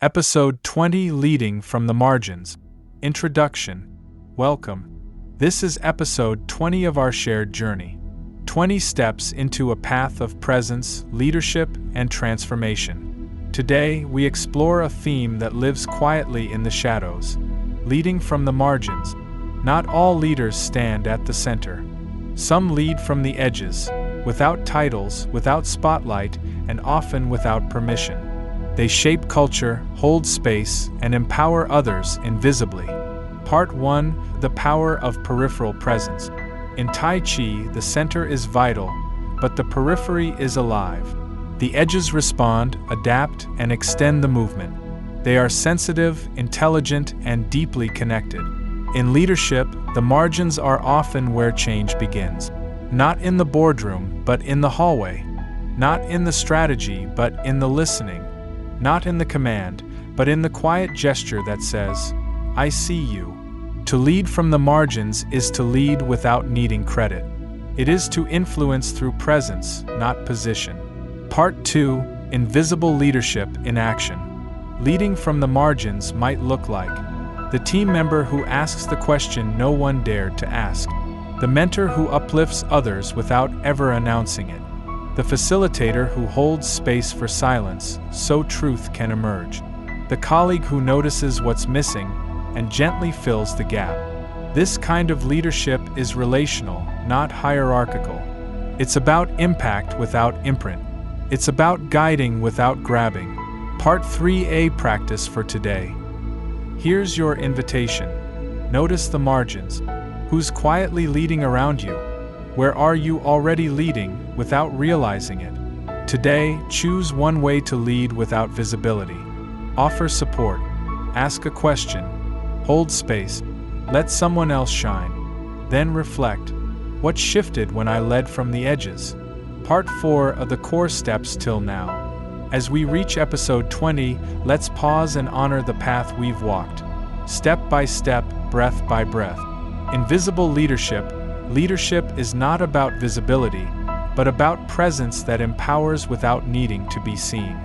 Episode 20, Leading from the Margins. Introduction. Welcome. This is episode 20 of our shared journey. 20 steps into a path of presence, leadership, and transformation. Today, we explore a theme that lives quietly in the shadows. Leading from the margins. Not all leaders stand at the center. Some lead from the edges, without titles, without spotlight, and often without permission. They shape culture, hold space, and empower others invisibly. Part 1: The Power of Peripheral Presence. In Tai Chi, the center is vital, but the periphery is alive. The edges respond, adapt, and extend the movement. They are sensitive, intelligent, and deeply connected. In leadership, the margins are often where change begins. Not in the boardroom, but in the hallway. Not in the strategy, but in the listening. Not in the command, but in the quiet gesture that says, "I see you." To lead from the margins is to lead without needing credit. It is to influence through presence, not position. Part 2: Invisible Leadership in Action. Leading from the margins might look like the team member who asks the question no one dared to ask, the mentor who uplifts others without ever announcing it, the facilitator who holds space for silence so truth can emerge, the colleague who notices what's missing and gently fills the gap. This kind of leadership is relational, not hierarchical. It's about impact without imprint. It's about guiding without grabbing. Part 3A Practice for today. Here's your invitation. Notice the margins. Who's quietly leading around you? Where are you already leading without realizing it? Today, choose one way to lead without visibility. Offer support. Ask a question. Hold space. Let someone else shine. Then reflect. What shifted when I led from the edges? Part 4 of the core steps till now. As we reach episode 20, let's pause and honor the path we've walked. Step by step, breath by breath. Invisible leadership. Leadership is not about visibility, but about presence that empowers without needing to be seen.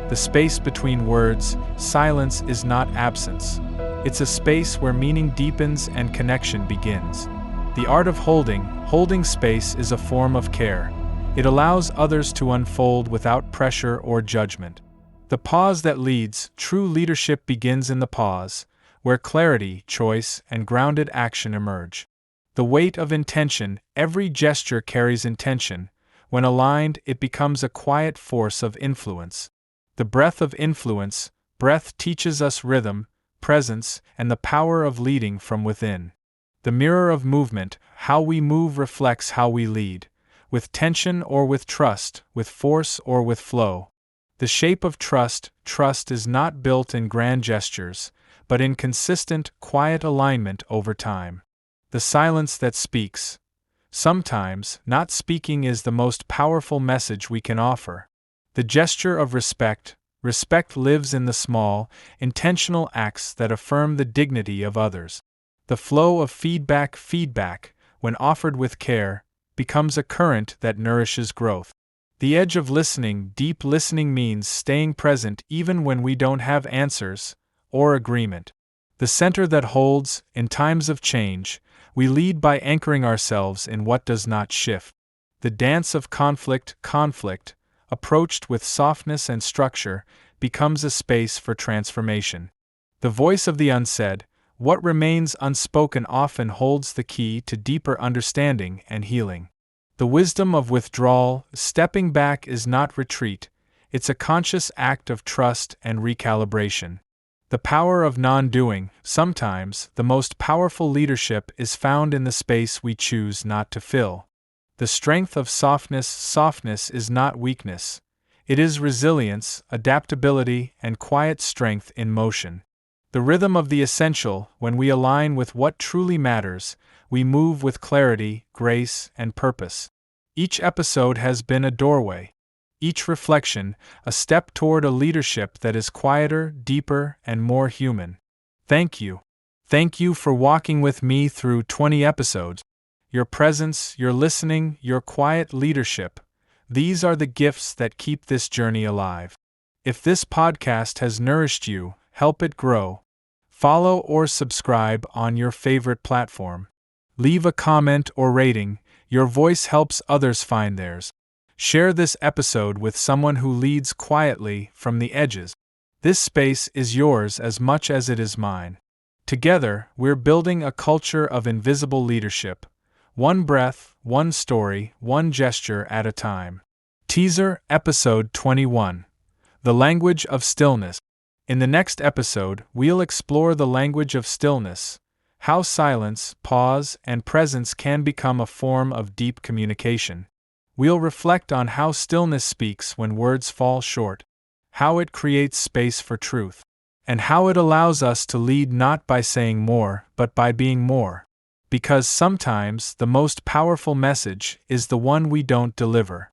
The space between words, silence is not absence. It's a space where meaning deepens and connection begins. The art of holding space is a form of care. It allows others to unfold without pressure or judgment. The pause that leads. True leadership begins in the pause, where clarity, choice, and grounded action emerge. The weight of intention. Every gesture carries intention. When aligned, it becomes a quiet force of influence. The breath of influence. Breath teaches us rhythm, presence, and the power of leading from within. The mirror of movement. How we move reflects how we lead. With tension or with trust, with force or with flow. The shape of trust. Trust is not built in grand gestures, but in consistent, quiet alignment over time. The silence that speaks. Sometimes, not speaking is the most powerful message we can offer. The gesture of respect. Respect lives in the small, intentional acts that affirm the dignity of others. The flow of feedback. Feedback, when offered with care, becomes a current that nourishes growth. The edge of listening. Deep listening means staying present even when we don't have answers or agreement. The center that holds. In times of change, we lead by anchoring ourselves in what does not shift. The dance of conflict. Conflict, approached with softness and structure, becomes a space for transformation. The voice of the unsaid. What remains unspoken often holds the key to deeper understanding and healing. The wisdom of withdrawal. Stepping back is not retreat, it's a conscious act of trust and recalibration. The power of non-doing. Sometimes, the most powerful leadership is found in the space we choose not to fill. The strength of softness. Softness is not weakness. It is resilience, adaptability, and quiet strength in motion. The rhythm of the essential. When we align with what truly matters, we move with clarity, grace, and purpose. Each episode has been a doorway. Each reflection, a step toward a leadership that is quieter, deeper, and more human. Thank you. Thank you for walking with me through 20 episodes. Your presence, your listening, your quiet leadership. These are the gifts that keep this journey alive. If this podcast has nourished you, help it grow. Follow or subscribe on your favorite platform. Leave a comment or rating, your voice helps others find theirs. Share this episode with someone who leads quietly from the edges. This space is yours as much as it is mine. Together, we're building a culture of invisible leadership. One breath, one story, one gesture at a time. Teaser Episode 21. The Language of Stillness. In the next episode, we'll explore the language of stillness, how silence, pause, and presence can become a form of deep communication. We'll reflect on how stillness speaks when words fall short, how it creates space for truth, and how it allows us to lead not by saying more, but by being more. Because sometimes the most powerful message is the one we don't deliver.